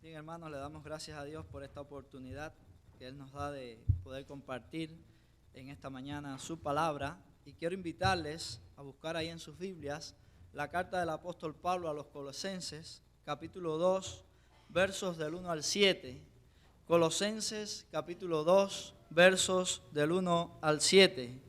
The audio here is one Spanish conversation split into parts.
Bien, hermanos, le damos gracias a Dios por esta oportunidad que Él nos da de poder compartir en esta mañana su palabra. Y quiero invitarles a buscar ahí en sus Biblias la carta del apóstol Pablo a los Colosenses, capítulo 2, versos del 1 al 7. Colosenses, capítulo 2, versos del 1 al 7.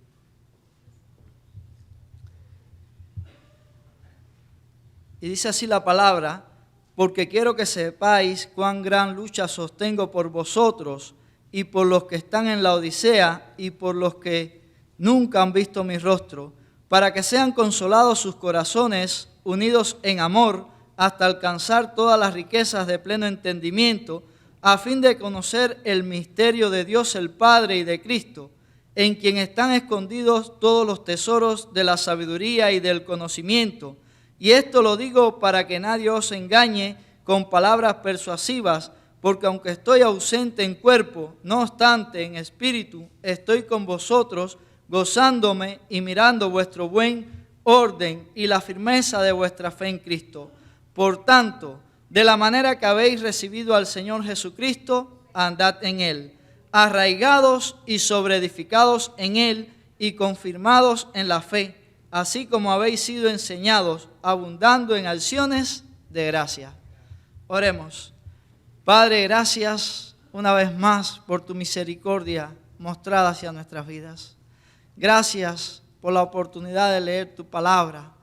Y dice así la palabra: porque quiero que sepáis cuán gran lucha sostengo por vosotros y por los que están en la Odisea y por los que nunca han visto mi rostro, para que sean consolados sus corazones, unidos en amor, hasta alcanzar todas las riquezas de pleno entendimiento, a fin de conocer el misterio de Dios el Padre y de Cristo, en quien están escondidos todos los tesoros de la sabiduría y del conocimiento. Y esto lo digo para que nadie os engañe con palabras persuasivas, porque aunque estoy ausente en cuerpo, no obstante en espíritu estoy con vosotros, gozándome y mirando vuestro buen orden y la firmeza de vuestra fe en Cristo. Por tanto, de la manera que habéis recibido al Señor Jesucristo, andad en Él, arraigados y sobreedificados en Él y confirmados en la fe, así como habéis sido enseñados, abundando en acciones de gracia. Oremos. Padre, gracias una vez más por tu misericordia mostrada hacia nuestras vidas. Gracias por la oportunidad de leer tu palabra.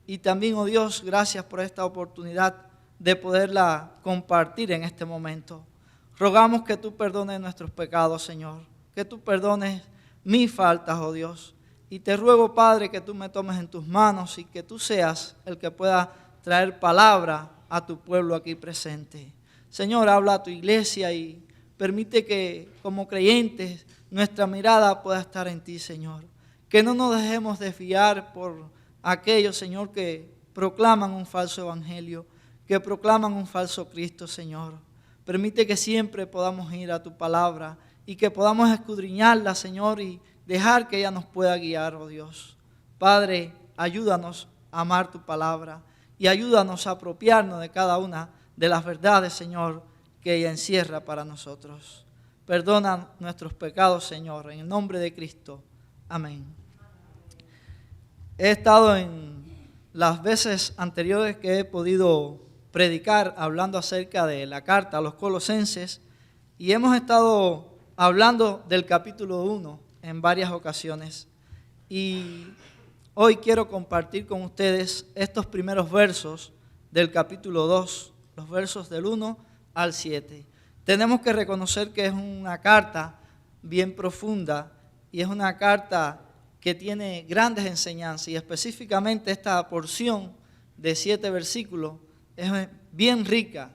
Y también, oh Dios, gracias por esta oportunidad de poderla compartir en este momento. Rogamos que tú perdones nuestros pecados, Señor. Que tú perdones mis faltas, oh Dios. Y te ruego, Padre, que tú me tomes en tus manos y que tú seas el que pueda traer palabra a tu pueblo aquí presente. Señor, habla a tu iglesia y permite que como creyentes nuestra mirada pueda estar en ti, Señor. Que no nos dejemos desviar por aquellos, Señor, que proclaman un falso evangelio, que proclaman un falso Cristo, Señor. Permite que siempre podamos ir a tu palabra y que podamos escudriñarla, Señor, y dejar que ella nos pueda guiar, oh Dios. Padre, ayúdanos a amar tu palabra y ayúdanos a apropiarnos de cada una de las verdades, Señor, que ella encierra para nosotros. Perdona nuestros pecados, Señor, en el nombre de Cristo. Amén. He estado en las veces anteriores que he podido predicar hablando acerca de la carta a los Colosenses y hemos estado hablando del capítulo 1 en varias ocasiones. Y hoy quiero compartir con ustedes estos primeros versos del capítulo 2, los versos del 1 al 7. Tenemos que reconocer que es una carta bien profunda y es una carta que tiene grandes enseñanzas, y específicamente esta porción de 7 versículos es bien rica.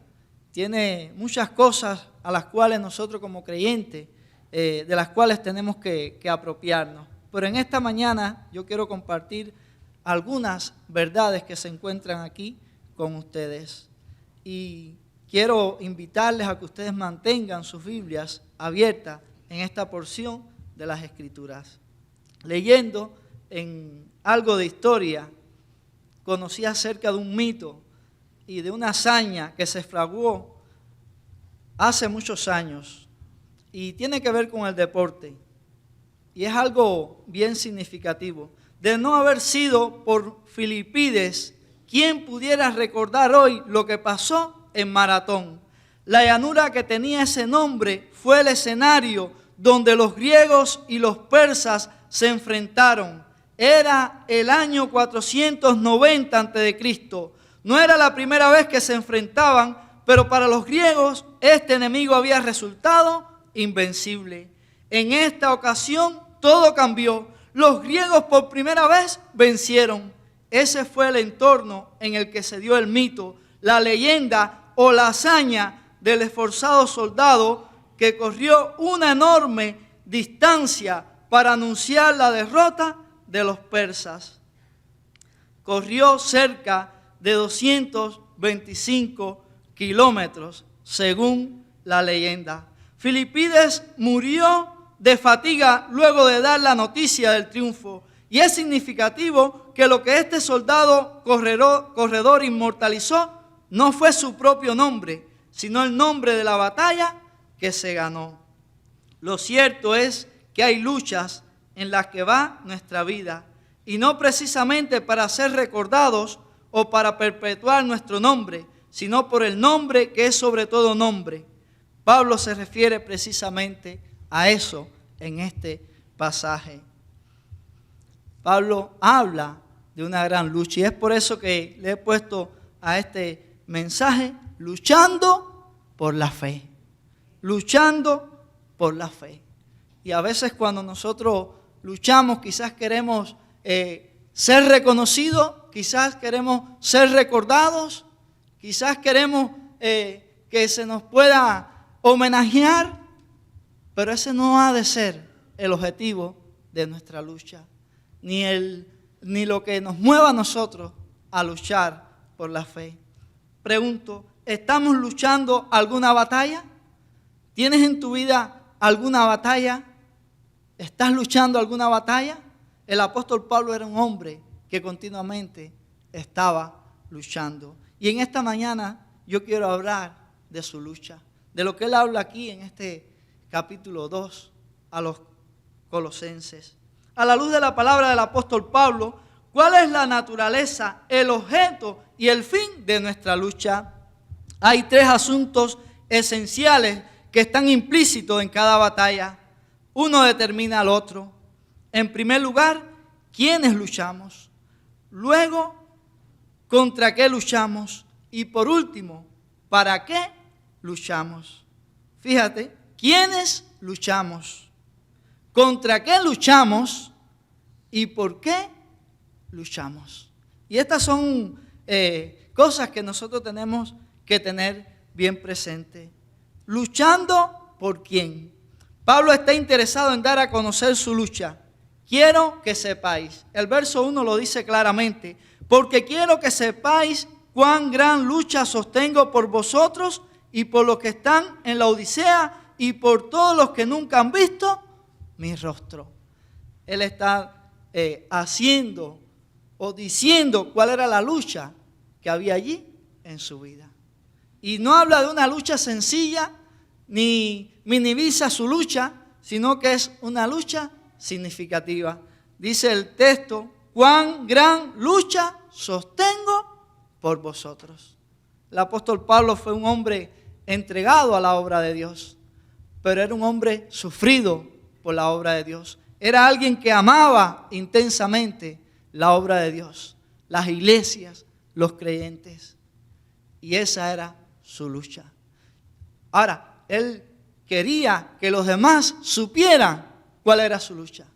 Tiene muchas cosas a las cuales nosotros como creyentes de las cuales tenemos que apropiarnos. Pero en esta mañana yo quiero compartir algunas verdades que se encuentran aquí con ustedes. Y quiero invitarles a que ustedes mantengan sus Biblias abiertas en esta porción de las Escrituras. Leyendo en algo de historia, conocí acerca de un mito y de una hazaña que se fraguó hace muchos años. Y tiene que ver con el deporte. Y es algo bien significativo. De no haber sido por Filipides, ¿quién pudiera recordar hoy lo que pasó en Maratón? La llanura que tenía ese nombre fue el escenario donde los griegos y los persas se enfrentaron. Era el año 490 a.C. No era la primera vez que se enfrentaban, pero para los griegos este enemigo había resultado invencible. En esta ocasión todo cambió. Los griegos por primera vez vencieron. Ese fue el entorno en el que se dio el mito, la leyenda o la hazaña del esforzado soldado que corrió una enorme distancia para anunciar la derrota de los persas. Corrió cerca de 225 kilómetros, según la leyenda. Filipides murió de fatiga luego de dar la noticia del triunfo. Y es significativo que lo que este soldado corredor inmortalizó no fue su propio nombre, sino el nombre de la batalla que se ganó. Lo cierto es que hay luchas en las que va nuestra vida, y no precisamente para ser recordados o para perpetuar nuestro nombre, sino por el nombre que es sobre todo nombre. Pablo se refiere precisamente a eso en este pasaje. Pablo habla de una gran lucha, y es por eso que le he puesto a este mensaje: luchando por la fe. Luchando por la fe. Y a veces cuando nosotros luchamos, quizás queremos ser reconocidos, quizás queremos ser recordados, quizás queremos que se nos pueda homenajear, pero ese no ha de ser el objetivo de nuestra lucha, ni lo que nos mueva a nosotros a luchar por la fe. Pregunto, ¿estamos luchando alguna batalla? ¿Tienes en tu vida alguna batalla? ¿Estás luchando alguna batalla? El apóstol Pablo era un hombre que continuamente estaba luchando. Y en esta mañana yo quiero hablar de su lucha, de lo que él habla aquí en este capítulo 2 a los Colosenses. A la luz de la palabra del apóstol Pablo, ¿cuál es la naturaleza, el objeto y el fin de nuestra lucha? Hay tres asuntos esenciales que están implícitos en cada batalla. Uno determina al otro. En primer lugar, ¿quiénes luchamos? Luego, ¿contra qué luchamos? Y por último, ¿para qué luchamos? Fíjate, ¿quiénes luchamos? ¿Contra qué luchamos? ¿Y por qué luchamos? Y estas son cosas que nosotros tenemos que tener bien presente. ¿Luchando por quién? Pablo está interesado en dar a conocer su lucha. Quiero que sepáis, el verso 1 lo dice claramente, porque quiero que sepáis cuán gran lucha sostengo por vosotros y por los que están en la Odisea y por todos los que nunca han visto mi rostro. Él está haciendo o diciendo cuál era la lucha que había allí en su vida. Y no habla de una lucha sencilla, ni minimiza su lucha, sino que es una lucha significativa. Dice el texto, cuán gran lucha sostengo por vosotros. El apóstol Pablo fue un hombre entregado a la obra de Dios, pero era un hombre sufrido por la obra de Dios. Era alguien que amaba intensamente la obra de Dios, las iglesias, los creyentes. Y esa era su lucha. Ahora, él quería que los demás supieran cuál era su lucha.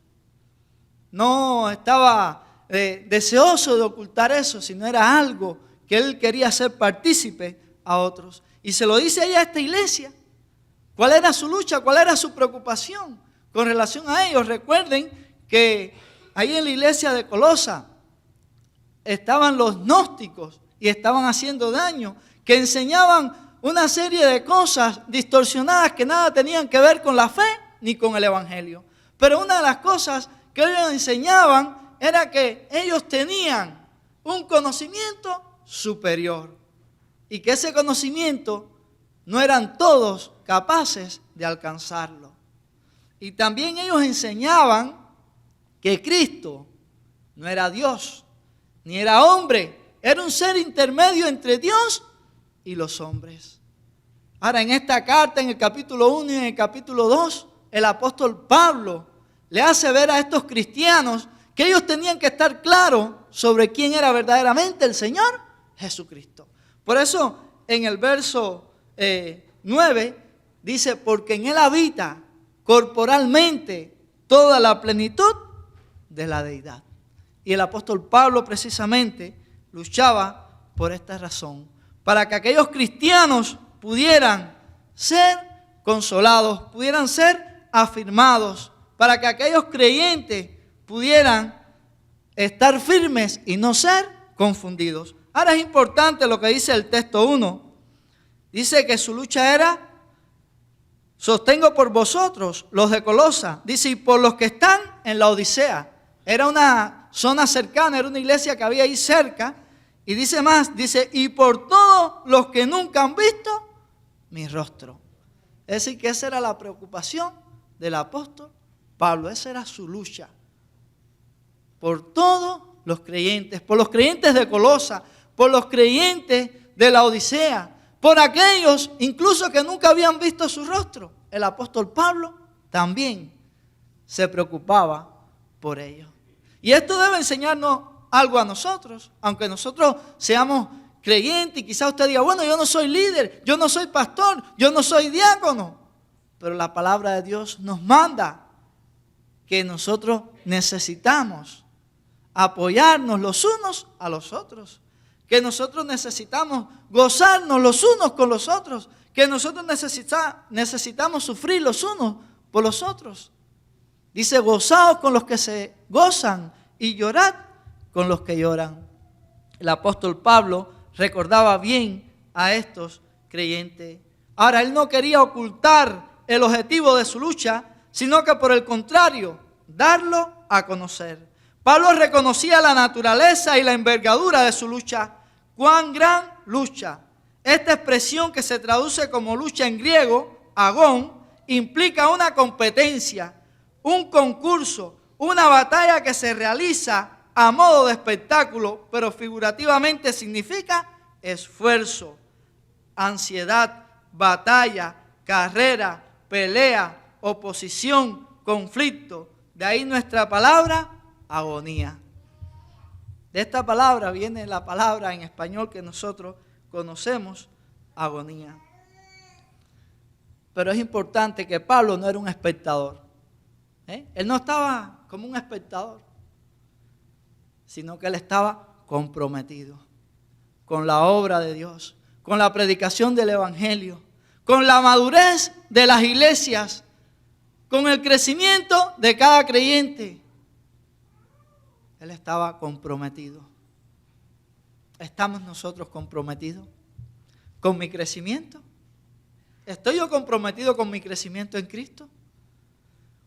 No estaba deseoso de ocultar eso, sino era algo que él quería hacer partícipe a otros. Y se lo dice ahí a esta iglesia. ¿Cuál era su lucha? ¿Cuál era su preocupación con relación a ellos? Recuerden que ahí en la iglesia de Colosa estaban los gnósticos y estaban haciendo daño, que enseñaban una serie de cosas distorsionadas que nada tenían que ver con la fe ni con el evangelio. Pero una de las cosas que ellos enseñaban era que ellos tenían un conocimiento superior y que ese conocimiento no eran todos capaces de alcanzarlo. Y también ellos enseñaban que Cristo no era Dios, ni era hombre, era un ser intermedio entre Dios y los hombres. Ahora, en esta carta, en el capítulo 1 y en el capítulo 2, el apóstol Pablo le hace ver a estos cristianos que ellos tenían que estar claros sobre quién era verdaderamente el Señor Jesucristo. Por eso, en el verso 9, dice, porque en Él habita corporalmente toda la plenitud de la deidad. Y el apóstol Pablo precisamente luchaba por esta razón, para que aquellos cristianos pudieran ser consolados, pudieran ser afirmados, para que aquellos creyentes pudieran estar firmes y no ser confundidos. Ahora es importante lo que dice el texto 1. Dice que su lucha era, sostengo por vosotros, los de Colosa. Dice, y por los que están en la Odisea. Era una zona cercana, era una iglesia que había ahí cerca. Y dice más, dice, y por todos los que nunca han visto mi rostro. Es decir, que esa era la preocupación del apóstol Pablo. Esa era su lucha por todos los creyentes, por los creyentes de Colosa, por los creyentes de la Odisea, por aquellos incluso que nunca habían visto su rostro. El apóstol Pablo también se preocupaba por ellos. Y esto debe enseñarnos algo a nosotros, aunque nosotros seamos creyentes y quizás usted diga, bueno, yo no soy líder, yo no soy pastor, yo no soy diácono. Pero la palabra de Dios nos manda que nosotros necesitamos apoyarnos los unos a los otros, que nosotros necesitamos gozarnos los unos con los otros, que nosotros necesitamos sufrir los unos por los otros. Dice, gozaos con los que se gozan y llorad con los que lloran. El apóstol Pablo recordaba bien a estos creyentes. Ahora, él no quería ocultar el objetivo de su lucha, sino que por el contrario, darlo a conocer. Pablo reconocía la naturaleza y la envergadura de su lucha. ¡Cuán gran lucha! Esta expresión, que se traduce como lucha en griego, agón, implica una competencia, un concurso, una batalla que se realiza a modo de espectáculo, pero figurativamente significa esfuerzo, ansiedad, batalla, carrera, pelea, oposición, conflicto. De ahí nuestra palabra, agonía. De esta palabra viene la palabra en español que nosotros conocemos, agonía. Pero es importante que Pablo no era un espectador. Él no estaba como un espectador, sino que él estaba comprometido con la obra de Dios, con la predicación del evangelio, con la madurez de las iglesias, con el crecimiento de cada creyente. Él estaba comprometido. ¿Estamos nosotros comprometidos con mi crecimiento? ¿Estoy yo comprometido con mi crecimiento en Cristo?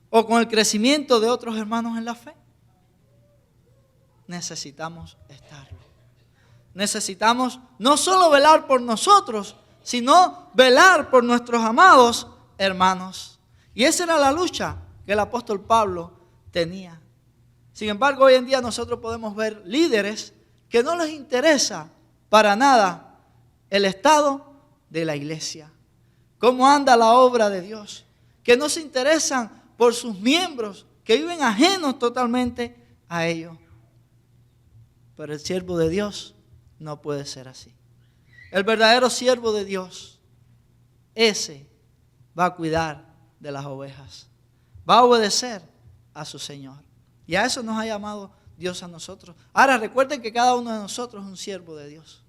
¿O con el crecimiento de otros hermanos en la fe? Necesitamos estarlo. Necesitamos no solo velar por nosotros, sino velar por nuestros amados hermanos. Y esa era la lucha que el apóstol Pablo tenía. Sin embargo, hoy en día nosotros podemos ver líderes que no les interesa para nada el estado de la iglesia, cómo anda la obra de Dios, que no se interesan por sus miembros, que viven ajenos totalmente a ellos. Pero el siervo de Dios no puede ser así. El verdadero siervo de Dios, ese va a cuidar de las ovejas, va a obedecer a su Señor. Y a eso nos ha llamado Dios a nosotros. Ahora recuerden que cada uno de nosotros es un siervo de Dios.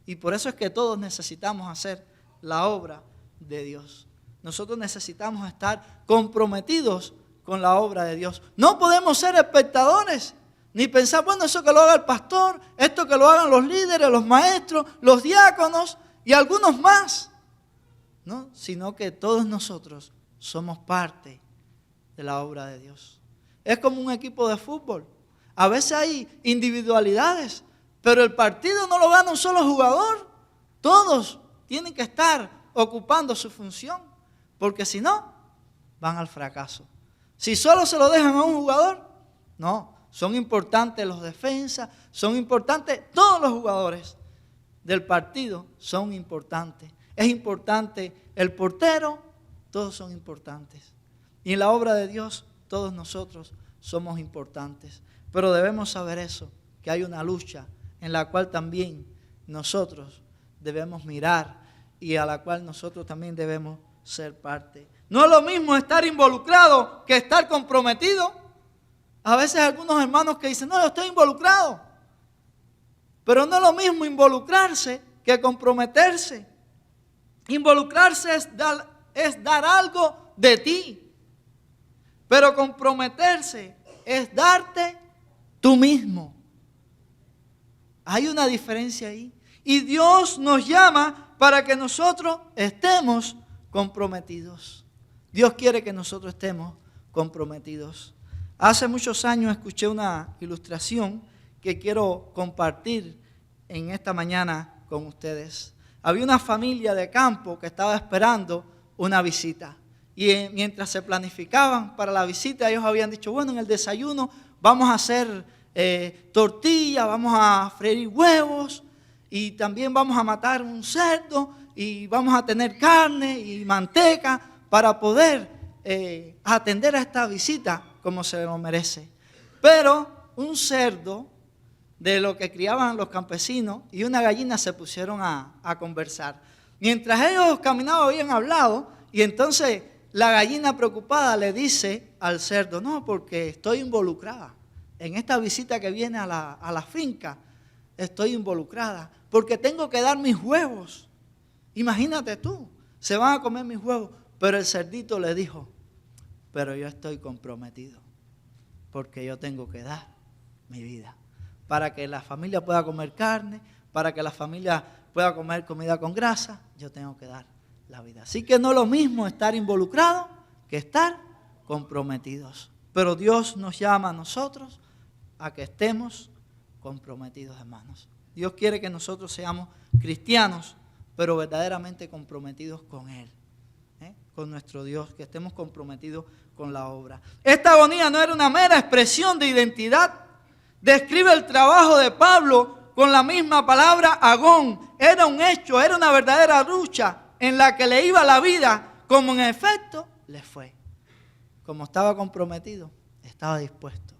Y por eso es que todos necesitamos hacer la obra de Dios. Nosotros necesitamos estar comprometidos con la obra de Dios. No podemos ser espectadores, ni pensar, bueno, eso que lo haga el pastor, esto que lo hagan los líderes, los maestros, los diáconos y algunos más. No, sino que todos nosotros somos parte de la obra de Dios. Es como un equipo de fútbol. A veces hay individualidades, pero el partido no lo gana un solo jugador. Todos tienen que estar ocupando su función, porque si no, van al fracaso. Si solo se lo dejan a un jugador, no. Son importantes los defensas, son importantes todos los jugadores del partido, son importantes. Es importante el portero, todos son importantes. Y en la obra de Dios, todos nosotros somos importantes. Pero debemos saber eso, que hay una lucha en la cual también nosotros debemos mirar y a la cual nosotros también debemos ser parte. No es lo mismo estar involucrado que estar comprometido. A veces algunos hermanos que dicen, no, yo estoy involucrado. Pero no es lo mismo involucrarse que comprometerse. Involucrarse es dar algo de ti. Pero comprometerse es darte tú mismo. Hay una diferencia ahí. Y Dios nos llama para que nosotros estemos comprometidos. Dios quiere que nosotros estemos comprometidos. Hace muchos años escuché una ilustración que quiero compartir en esta mañana con ustedes. había una familia de campo que estaba esperando una visita. Y mientras se planificaban para la visita, ellos habían dicho, bueno, en el desayuno vamos a hacer tortilla, vamos a freír huevos y también vamos a matar un cerdo y vamos a tener carne y manteca para poder atender a esta visita como se lo merece. Pero un cerdo de lo que criaban los campesinos y una gallina se pusieron a conversar. Mientras ellos caminaban habían hablado y entonces la gallina preocupada le dice al cerdo, no, porque estoy involucrada en esta visita que viene a la finca, estoy involucrada porque tengo que dar mis huevos. Imagínate tú, se van a comer mis huevos. Pero el cerdito le dijo, pero yo estoy comprometido porque yo tengo que dar mi vida para que la familia pueda comer carne, para que la familia pueda comer comida con grasa, yo tengo que dar la vida. Así que no es lo mismo estar involucrado que estar comprometidos. Pero Dios nos llama a nosotros a que estemos comprometidos, hermanos. Dios quiere que nosotros seamos cristianos, pero verdaderamente comprometidos con Él, con nuestro Dios, que estemos comprometidos con la obra. Esta agonía no era una mera expresión de identidad. Describe el trabajo de Pablo con la misma palabra agón. Era un hecho, era una verdadera lucha en la que le iba la vida, como en efecto le fue. Como estaba comprometido, estaba dispuesto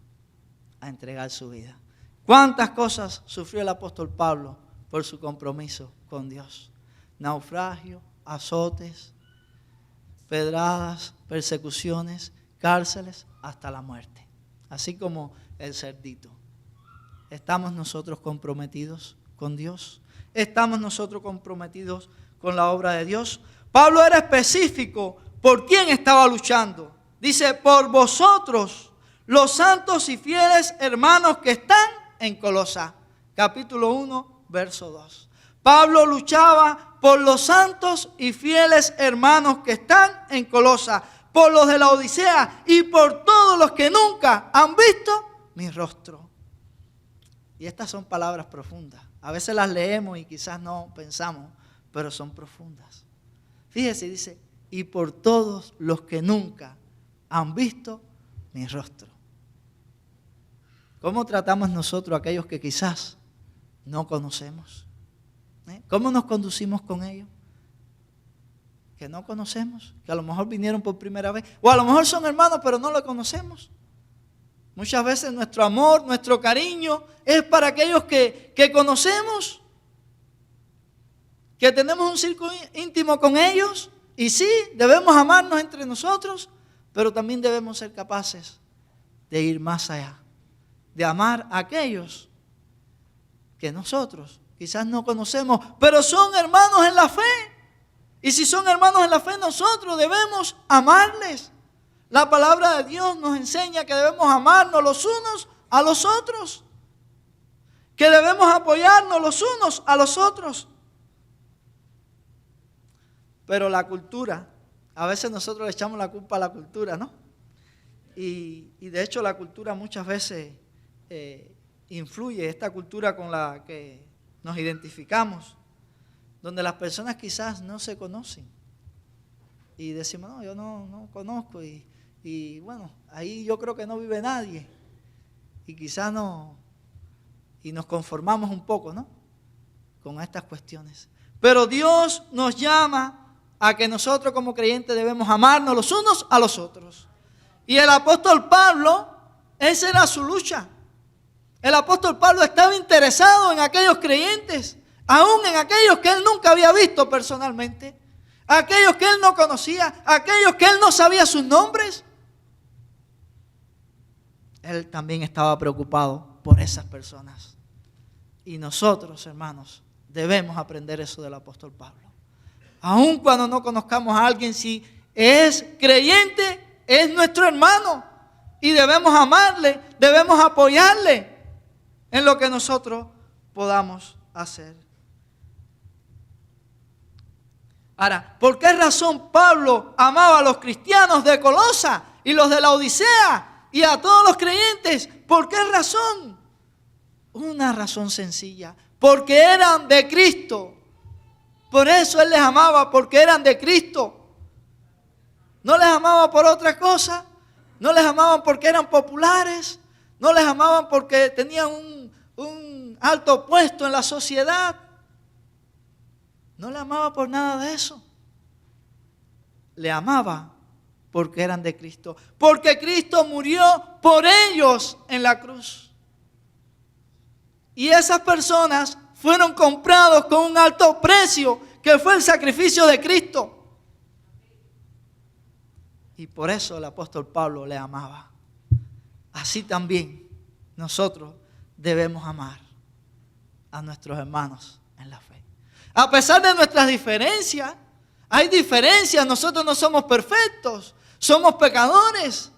a entregar su vida. ¿Cuántas cosas sufrió el apóstol Pablo por su compromiso con Dios? Naufragio, azotes, pedradas, persecuciones, cárceles, hasta la muerte. Así como el cerdito. ¿Estamos nosotros comprometidos con Dios? ¿Estamos nosotros comprometidos con la obra de Dios? Pablo era específico por quién estaba luchando. Dice, por vosotros, los santos y fieles hermanos que están en Colosas. Capítulo 1, verso 2. Pablo luchaba por los santos y fieles hermanos que están en Colosas, por los de la Odisea y por todos los que nunca han visto mi rostro. Y estas son palabras profundas. A veces las leemos y quizás no pensamos, pero son profundas. Fíjese, dice, y por todos los que nunca han visto mi rostro. ¿Cómo tratamos nosotros a aquellos que quizás no conocemos? ¿Cómo nos conducimos con ellos? Que no conocemos, que a lo mejor vinieron por primera vez, o a lo mejor son hermanos pero no lo conocemos. Muchas veces nuestro amor, nuestro cariño es para aquellos que conocemos, que tenemos un círculo íntimo con ellos. Y sí, debemos amarnos entre nosotros, pero también debemos ser capaces de ir más allá, de amar a aquellos que nosotros quizás no conocemos, pero son hermanos en la fe. Y si son hermanos en la fe, nosotros debemos amarles. La palabra de Dios nos enseña que debemos amarnos los unos a los otros, que debemos apoyarnos los unos a los otros. Pero la cultura, a veces nosotros le echamos la culpa a la cultura, ¿no? Y de hecho la cultura muchas veces influye, esta cultura con la que nos identificamos, donde las personas quizás no se conocen. Y decimos, no, yo no conozco y bueno, ahí yo creo que no vive nadie. Y quizás no, y nos conformamos un poco, ¿no? Con estas cuestiones. Pero Dios nos llama a que nosotros como creyentes debemos amarnos los unos a los otros. Y el apóstol Pablo, esa era su lucha. El apóstol Pablo estaba interesado en aquellos creyentes, aún en aquellos que él nunca había visto personalmente, aquellos que él no conocía, aquellos que él no sabía sus nombres. Él también estaba preocupado por esas personas. Y nosotros, hermanos, debemos aprender eso del apóstol Pablo. Aun cuando no conozcamos a alguien, si es creyente, es nuestro hermano. Y debemos amarle, debemos apoyarle en lo que nosotros podamos hacer. Ahora, ¿por qué razón Pablo amaba a los cristianos de Colosas y los de la Odisea y a todos los creyentes? ¿Por qué razón? Una razón sencilla, porque eran de Cristo, Por eso Él les amaba, porque eran de Cristo. No les amaba por otra cosa. No les amaban porque eran populares. No les amaban porque tenían un alto puesto en la sociedad. No le amaba por nada de eso. Le amaba porque eran de Cristo. Porque Cristo murió por ellos en la cruz. Y esas personas fueron comprados con un alto precio, que fue el sacrificio de Cristo. Y por eso el apóstol Pablo le amaba. Así también nosotros debemos amar a nuestros hermanos en la fe. A pesar de nuestras diferencias, hay diferencias, nosotros no somos perfectos, somos pecadores.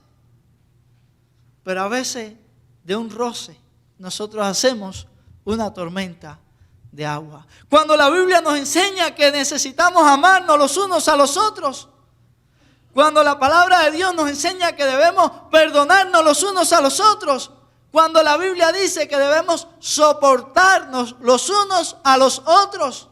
Pero a veces de un roce nosotros hacemos una tormenta de agua. Cuando la Biblia nos enseña que necesitamos amarnos los unos a los otros, cuando la palabra de Dios nos enseña que debemos perdonarnos los unos a los otros, cuando la Biblia dice que debemos soportarnos los unos a los otros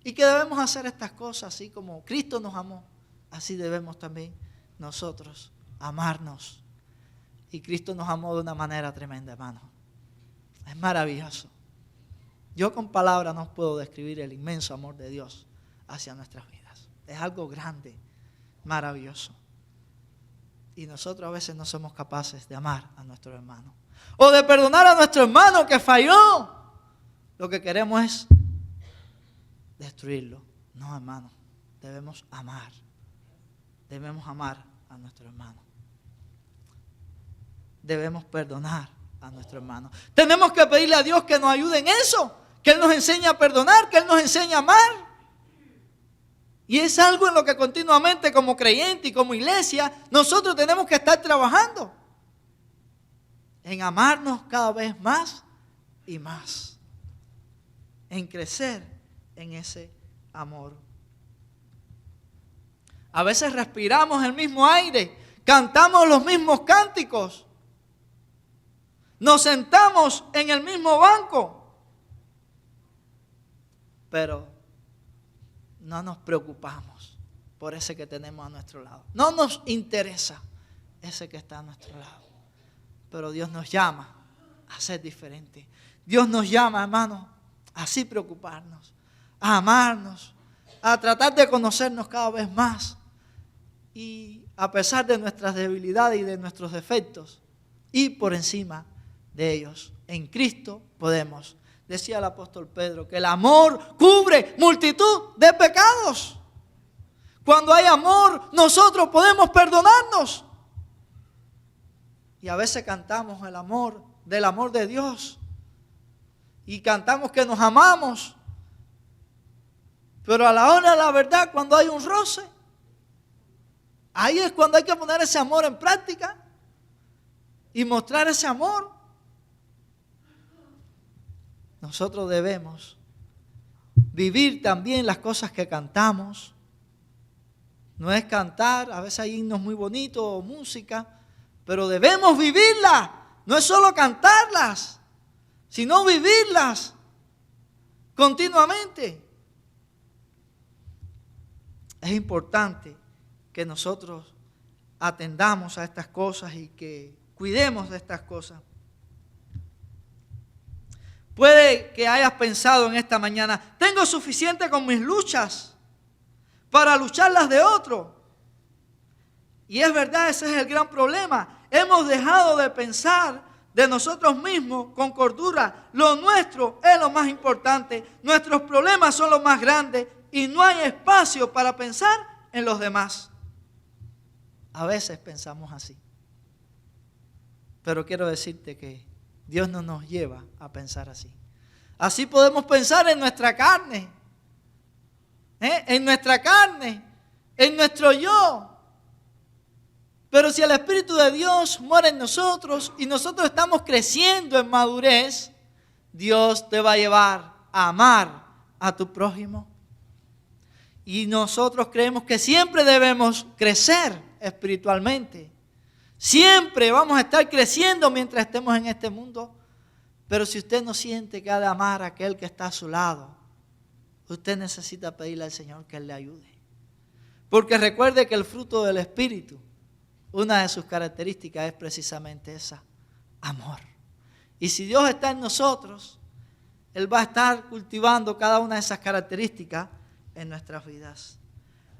y que debemos hacer estas cosas así como Cristo nos amó, así debemos también nosotros amarnos. Y Cristo nos amó de una manera tremenda, hermano. Es maravilloso. Yo con palabras no puedo describir el inmenso amor de Dios hacia nuestras vidas. Es algo grande, maravilloso. Y nosotros a veces no somos capaces de amar a nuestro hermano. O de perdonar a nuestro hermano que falló. Lo que queremos es destruirlo. No, hermano. Debemos amar. Debemos amar a nuestro hermano. Debemos perdonar a nuestro hermano. Tenemos que pedirle a Dios que nos ayude en eso. Que Él nos enseñe a perdonar, que Él nos enseñe a amar. Y es algo en lo que continuamente como creyente y como iglesia nosotros tenemos que estar trabajando. En amarnos cada vez más y más. En crecer en ese amor. A veces respiramos el mismo aire, cantamos los mismos cánticos, nos sentamos en el mismo banco, pero no nos preocupamos por ese que tenemos a nuestro lado. No nos interesa ese que está a nuestro lado. Pero Dios nos llama a ser diferentes. Dios nos llama, hermano, a así preocuparnos, a amarnos, a tratar de conocernos cada vez más. Y a pesar de nuestras debilidades y de nuestros defectos, ir por encima de ellos. En Cristo podemos. Decía el apóstol Pedro que el amor cubre multitud de pecados. Cuando hay amor, nosotros podemos perdonarnos. Y a veces cantamos el amor, del amor de Dios. Y cantamos que nos amamos. Pero a la hora de la verdad, cuando hay un roce, ahí es cuando hay que poner ese amor en práctica y mostrar ese amor. Nosotros debemos vivir también las cosas que cantamos. No es cantar, a veces hay himnos muy bonitos o música, pero debemos vivirlas. No es solo cantarlas, sino vivirlas continuamente. Es importante que nosotros atendamos a estas cosas y que cuidemos de estas cosas. Puede que hayas pensado en esta mañana, tengo suficiente con mis luchas para luchar las de otro. Y es verdad, ese es el gran problema. Hemos dejado de pensar de nosotros mismos con cordura. Lo nuestro es lo más importante. Nuestros problemas son los más grandes y no hay espacio para pensar en los demás. A veces pensamos así. Pero quiero decirte que Dios no nos lleva a pensar así. Así podemos pensar en nuestra carne. En nuestra carne. En nuestro yo. Pero si el Espíritu de Dios mora en nosotros y nosotros estamos creciendo en madurez, Dios te va a llevar a amar a tu prójimo. Y nosotros creemos que siempre debemos crecer espiritualmente. Siempre vamos a estar creciendo mientras estemos en este mundo. Pero si usted no siente que ha de amar a aquel que está a su lado, usted necesita pedirle al Señor que Él le ayude. Porque recuerde que el fruto del Espíritu, una de sus características es precisamente esa, amor. Y si Dios está en nosotros, Él va a estar cultivando cada una de esas características en nuestras vidas.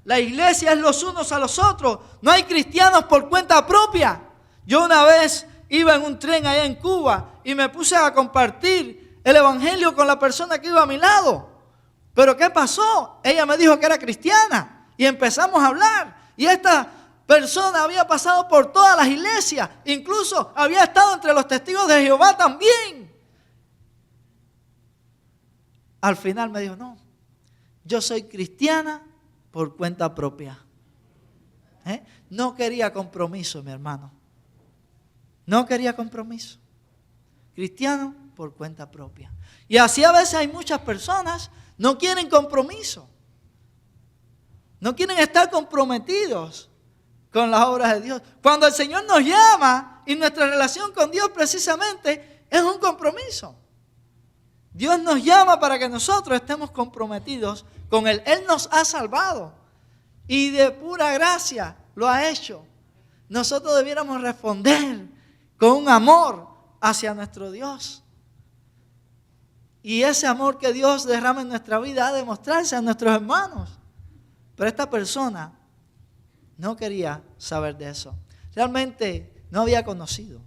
La iglesia es los unos a los otros. No hay cristianos por cuenta propia. Yo una vez iba en un tren allá en Cuba y me puse a compartir el evangelio con la persona que iba a mi lado. ¿Pero qué pasó? Ella me dijo que era cristiana y empezamos a hablar. Y esta persona había pasado por todas las iglesias, incluso había estado entre los testigos de Jehová también. Al final me dijo, no, yo soy cristiana por cuenta propia. No quería compromiso, mi hermano. No quería compromiso. Cristiano por cuenta propia. Y así a veces hay muchas personas no quieren compromiso. No quieren estar comprometidos con las obras de Dios. Cuando el Señor nos llama y nuestra relación con Dios precisamente es un compromiso. Dios nos llama para que nosotros estemos comprometidos con Él. Él nos ha salvado y de pura gracia lo ha hecho. Nosotros debiéramos responder con un amor hacia nuestro Dios. Y ese amor que Dios derrama en nuestra vida ha de mostrarse a nuestros hermanos. Pero esta persona no quería saber de eso. Realmente no había conocido.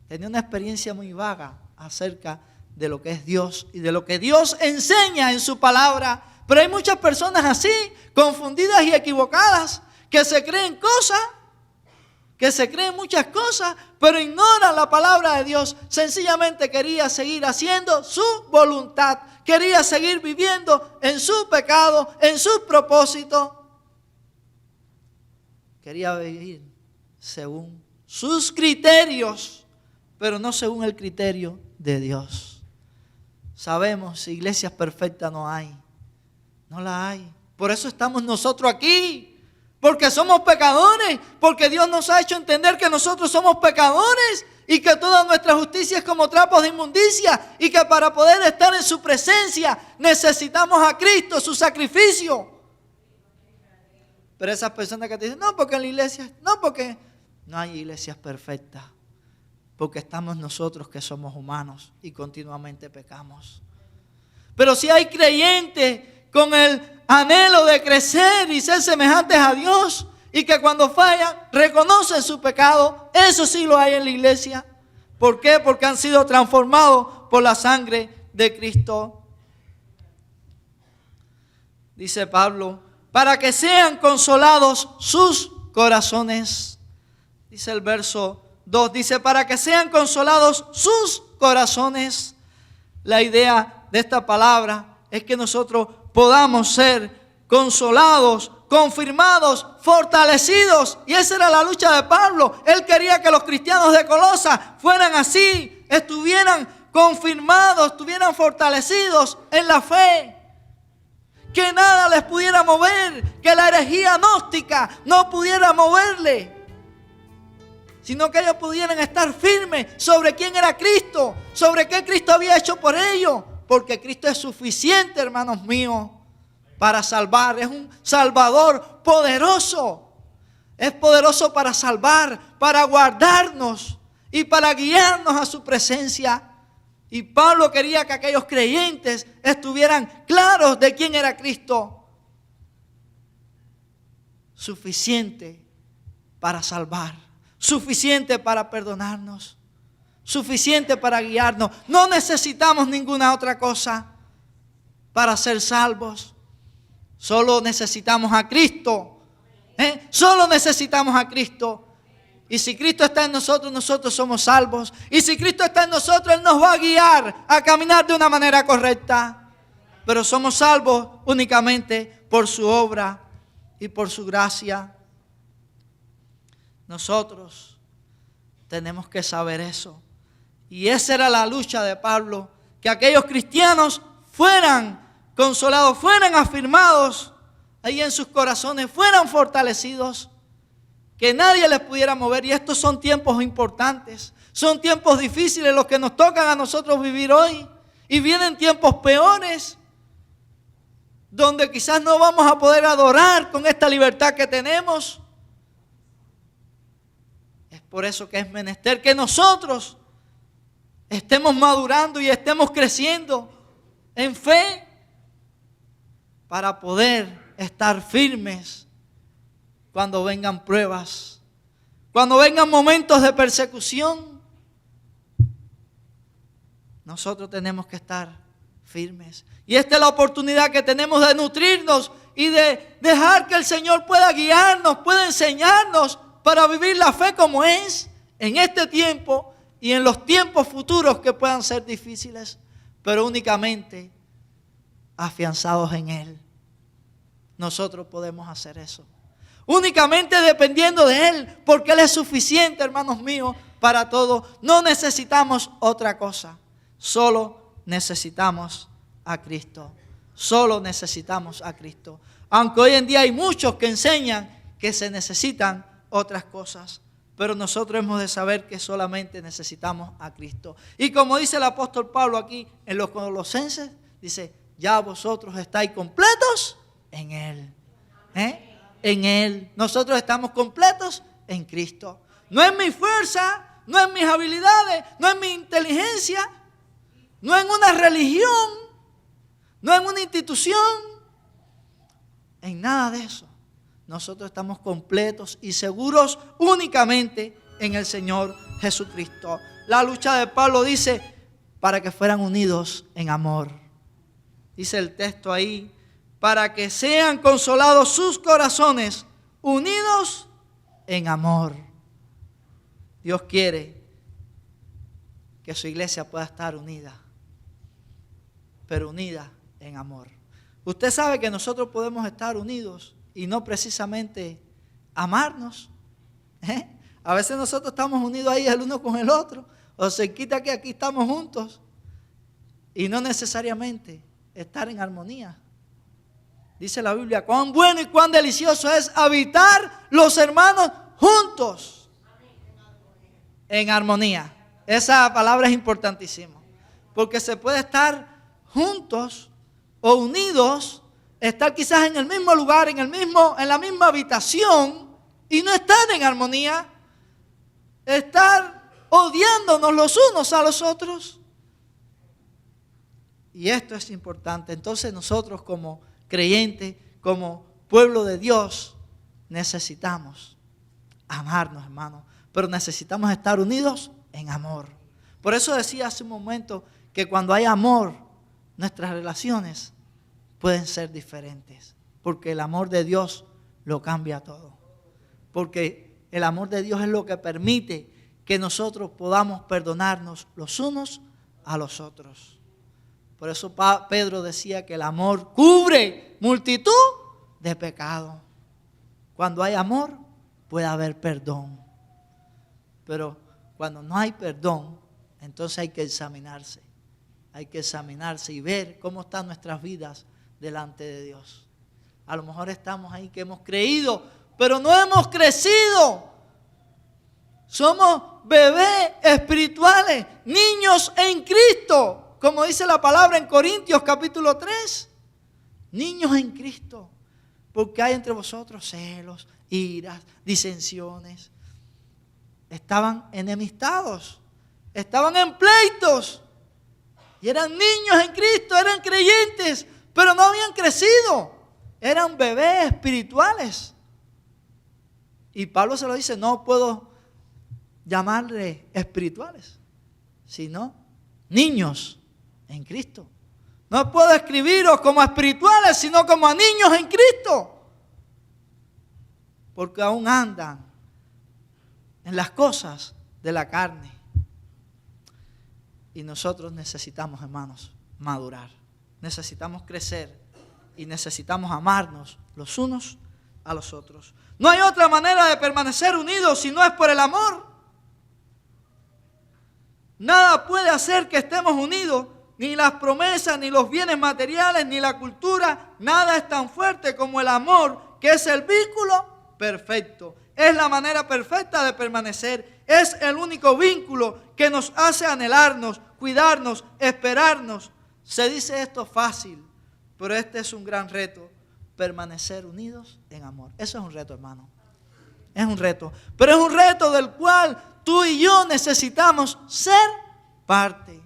Tenía una experiencia muy vaga acerca de lo que es Dios y de lo que Dios enseña en su palabra. Pero hay muchas personas así, confundidas y equivocadas, que se creen cosas, que se creen muchas cosas, pero ignoran la palabra de Dios. Sencillamente quería seguir haciendo su voluntad. Quería seguir viviendo en su pecado, en su propósito. Quería vivir según sus criterios, pero no según el criterio de Dios. Sabemos, iglesias perfectas no hay. No la hay. Por eso estamos nosotros aquí. Porque somos pecadores. Porque Dios nos ha hecho entender que nosotros somos pecadores. Y que toda nuestra justicia es como trapos de inmundicia. Y que para poder estar en su presencia necesitamos a Cristo, su sacrificio. Pero esas personas que te dicen, no, porque en la iglesia, no, porque no hay iglesias perfectas. Porque estamos nosotros que somos humanos y continuamente pecamos. Pero si hay creyentes con el anhelo de crecer y ser semejantes a Dios, y que cuando fallan reconocen su pecado, eso sí lo hay en la iglesia. ¿Por qué? Porque han sido transformados por la sangre de Cristo. Dice Pablo, para que sean consolados sus corazones. Dice el verso 2, dice, para que sean consolados sus corazones. La idea de esta palabra es que nosotros podamos ser consolados, confirmados, fortalecidos. Y esa era la lucha de Pablo. Él quería que los cristianos de Colosa fueran así, estuvieran confirmados, estuvieran fortalecidos en la fe. Que nada les pudiera mover, que la herejía gnóstica no pudiera moverle, sino que ellos pudieran estar firmes sobre quién era Cristo, sobre qué Cristo había hecho por ellos, porque Cristo es suficiente, hermanos míos, para salvar. Es un Salvador poderoso, es poderoso para salvar, para guardarnos y para guiarnos a su presencia. Y Pablo quería que aquellos creyentes estuvieran claros de quién era Cristo. Suficiente para salvar, suficiente para perdonarnos, suficiente para guiarnos. No necesitamos ninguna otra cosa para ser salvos. Solo necesitamos a Cristo. Solo necesitamos a Cristo. Y si Cristo está en nosotros, nosotros somos salvos. Y si Cristo está en nosotros, Él nos va a guiar a caminar de una manera correcta. Pero somos salvos únicamente por su obra y por su gracia. Nosotros tenemos que saber eso. Y esa era la lucha de Pablo. Que aquellos cristianos fueran consolados, fueran afirmados ahí en sus corazones, fueran fortalecidos. Que nadie les pudiera mover. Y estos son tiempos importantes. Son tiempos difíciles los que nos tocan a nosotros vivir hoy. Y vienen tiempos peores. donde quizás no vamos a poder adorar con esta libertad que tenemos. Es por eso que es menester que nosotros estemos madurando y estemos creciendo en fe para poder estar firmes cuando vengan pruebas, cuando vengan momentos de persecución. Nosotros tenemos que estar firmes. Y esta es la oportunidad que tenemos de nutrirnos y de dejar que el Señor pueda guiarnos, pueda enseñarnos para vivir la fe como es en este tiempo y en los tiempos futuros que puedan ser difíciles, pero únicamente afianzados en Él. Nosotros podemos hacer eso. Únicamente dependiendo de Él, porque Él es suficiente, hermanos míos, para todo. No necesitamos otra cosa. Solo necesitamos a Cristo. Solo necesitamos a Cristo. Aunque hoy en día hay muchos que enseñan que se necesitan otras cosas, pero nosotros hemos de saber que solamente necesitamos a Cristo. Y como dice el apóstol Pablo aquí en los Colosenses, dice, ya vosotros estáis completos en Él. En Él. Nosotros estamos completos en Cristo. No es mi fuerza, no es mis habilidades, no es mi inteligencia, no en una religión, no en una institución, en nada de eso. Nosotros estamos completos y seguros únicamente en el Señor Jesucristo. La lucha de Pablo dice, para que fueran unidos en amor. Dice el texto ahí, para que sean consolados sus corazones, unidos en amor. Dios quiere que su iglesia pueda estar unida, pero unida en amor. Usted sabe que nosotros podemos estar unidos y no precisamente amarnos. A veces nosotros estamos unidos ahí el uno con el otro, o se quita que aquí estamos juntos y no necesariamente estar en armonía. Dice la Biblia, cuán bueno y cuán delicioso es habitar los hermanos juntos en armonía. Esa palabra es importantísima, porque se puede estar juntos o unidos, estar quizás en el mismo lugar, en la misma habitación y no estar en armonía, estar odiándonos los unos a los otros. Y esto es importante. Entonces nosotros como creyentes, como pueblo de Dios, necesitamos amarnos, hermanos, pero necesitamos estar unidos en amor. Por eso decía hace un momento que cuando hay amor, nuestras relaciones pueden ser diferentes, porque el amor de Dios lo cambia todo, porque el amor de Dios es lo que permite que nosotros podamos perdonarnos los unos a los otros. Por eso Pedro decía que el amor cubre multitud de pecados. Cuando hay amor puede haber perdón, pero cuando no hay perdón, entonces hay que examinarse. Hay que examinarse y ver cómo están nuestras vidas delante de Dios. A lo mejor estamos ahí que hemos creído, pero no hemos crecido. Somos bebés espirituales, niños en Cristo, como dice la palabra en Corintios capítulo 3. Niños en Cristo, porque hay entre vosotros celos, iras, disensiones. Estaban enemistados, estaban en pleitos. Y eran niños en Cristo, eran creyentes, pero no habían crecido. Eran bebés espirituales. Y Pablo se lo dice, no puedo llamarle espirituales, sino niños en Cristo. No puedo escribiros como espirituales, sino como a niños en Cristo. Porque aún andan en las cosas de la carne. Y nosotros necesitamos, hermanos, madurar. Necesitamos crecer y necesitamos amarnos los unos a los otros. No hay otra manera de permanecer unidos si no es por el amor. Nada puede hacer que estemos unidos, ni las promesas, ni los bienes materiales, ni la cultura. Nada es tan fuerte como el amor, que es el vínculo perfecto. Es la manera perfecta de permanecer. Es el único vínculo que nos hace anhelarnos, cuidarnos, esperarnos. Se dice esto fácil, Pero este es un gran reto, permanecer unidos en amor. Eso es un reto, hermano. Es un reto. Pero es un reto del cual tú y yo necesitamos ser parte.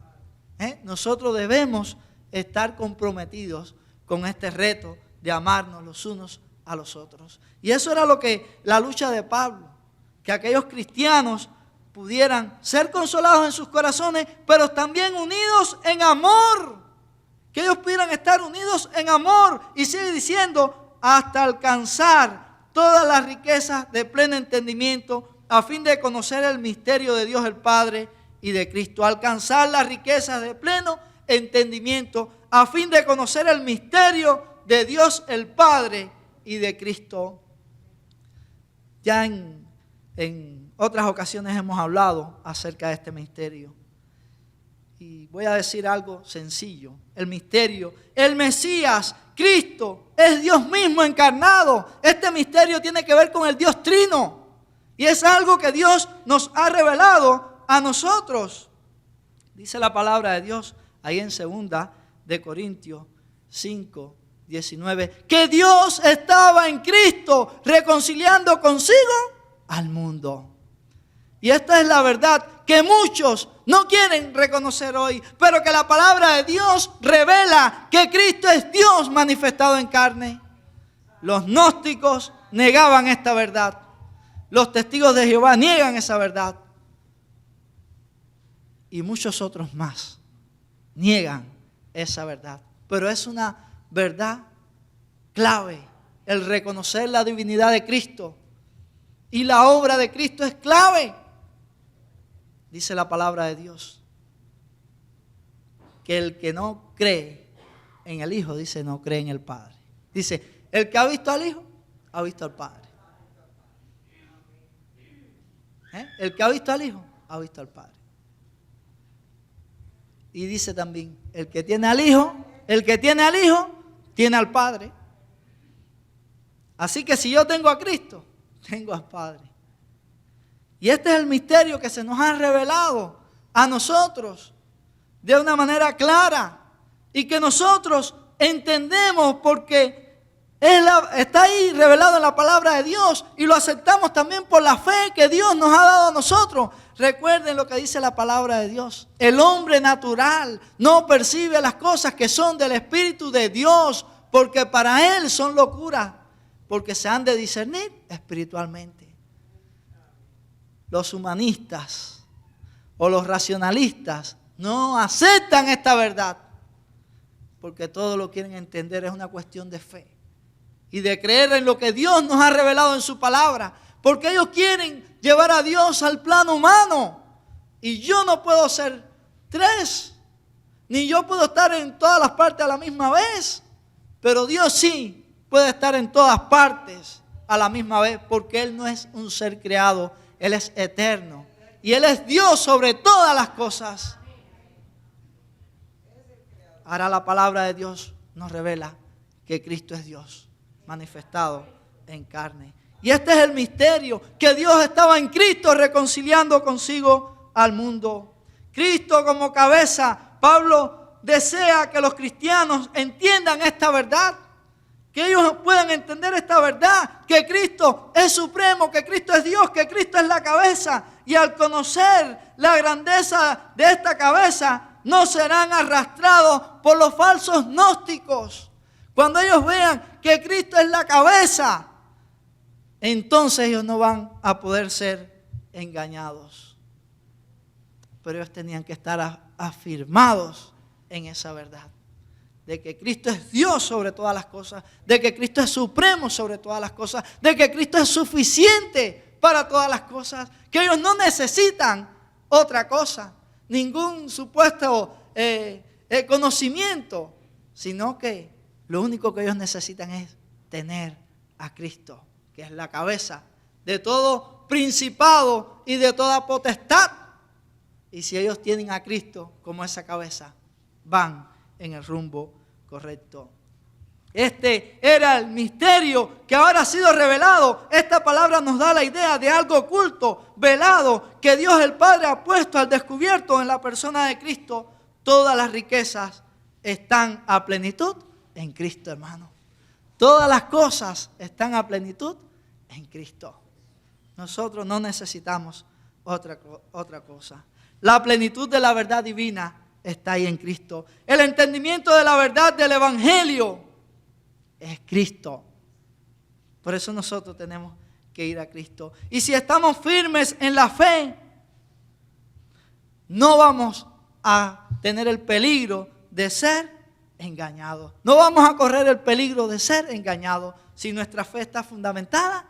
Nosotros debemos estar comprometidos con este reto de amarnos los unos a los otros. Y eso era la lucha de Pablo, que aquellos cristianos pudieran ser consolados en sus corazones, pero también unidos en amor, que ellos pudieran estar unidos en amor, y sigue diciendo, hasta alcanzar todas las riquezas de pleno entendimiento, a fin de conocer el misterio de Dios el Padre y de Cristo, alcanzar las riquezas de pleno entendimiento, a fin de conocer el misterio de Dios el Padre y de Cristo. Ya en otras ocasiones hemos hablado acerca de este misterio. Y voy a decir algo sencillo. El misterio, el Mesías, Cristo, es Dios mismo encarnado. Este misterio tiene que ver con el Dios Trino. Y es algo que Dios nos ha revelado a nosotros. Dice la palabra de Dios ahí en 2 de Corintios 5, 19, que Dios estaba en Cristo reconciliando consigo al mundo. Y esta es la verdad que muchos no quieren reconocer hoy, pero que la palabra de Dios revela que Cristo es Dios manifestado en carne. Los gnósticos negaban esta verdad. Los testigos de Jehová niegan esa verdad. Y muchos otros más niegan esa verdad. Pero es una verdad clave, el reconocer la divinidad de Cristo. Y la obra de Cristo es clave. Dice la palabra de Dios que el que no cree en el Hijo, dice, no cree en el Padre. Dice, el que ha visto al Hijo, ha visto al Padre. El que ha visto al Hijo, ha visto al Padre. Y dice también, el que tiene al Hijo, tiene al Padre. Así que si yo tengo a Cristo, tengo al Padre. Y este es el misterio que se nos ha revelado a nosotros de una manera clara y que nosotros entendemos porque está ahí revelado en la palabra de Dios y lo aceptamos también por la fe que Dios nos ha dado a nosotros. Recuerden lo que dice la palabra de Dios. El hombre natural no percibe las cosas que son del Espíritu de Dios porque para él son locuras, porque se han de discernir espiritualmente. Los humanistas o los racionalistas no aceptan esta verdad porque todo lo quieren entender, es una cuestión de fe y de creer en lo que Dios nos ha revelado en su palabra, porque ellos quieren llevar a Dios al plano humano y yo no puedo ser tres, ni yo puedo estar en todas las partes a la misma vez, pero Dios sí puede estar en todas partes a la misma vez, porque Él no es un ser creado, Él es eterno y Él es Dios sobre todas las cosas. Ahora la palabra de Dios nos revela que Cristo es Dios manifestado en carne. Y este es el misterio, que Dios estaba en Cristo reconciliando consigo al mundo. Cristo como cabeza. Pablo desea que los cristianos entiendan esta verdad, que ellos puedan entender esta verdad, que Cristo es supremo, que Cristo es Dios, que Cristo es la cabeza. Y al conocer la grandeza de esta cabeza, no serán arrastrados por los falsos gnósticos. Cuando ellos vean que Cristo es la cabeza, entonces ellos no van a poder ser engañados. Pero ellos tenían que estar afirmados en esa verdad, de que Cristo es Dios sobre todas las cosas, de que Cristo es supremo sobre todas las cosas, de que Cristo es suficiente para todas las cosas, que ellos no necesitan otra cosa, ningún supuesto conocimiento, sino que lo único que ellos necesitan es tener a Cristo, que es la cabeza de todo principado y de toda potestad. Y si ellos tienen a Cristo como esa cabeza, van en el rumbo correcto. Este era el misterio que ahora ha sido revelado. Esta palabra nos da la idea de algo oculto, velado, que Dios el Padre ha puesto al descubierto en la persona de Cristo. Todas las riquezas están a plenitud en Cristo, hermano. Todas las cosas están a plenitud en Cristo. Nosotros no necesitamos otra cosa. La plenitud de la verdad divina está ahí en Cristo. El entendimiento de la verdad del Evangelio es Cristo. Por eso nosotros tenemos que ir a Cristo. Y si estamos firmes en la fe, no vamos a tener el peligro de ser engañados. No vamos a correr el peligro de ser engañados si nuestra fe está fundamentada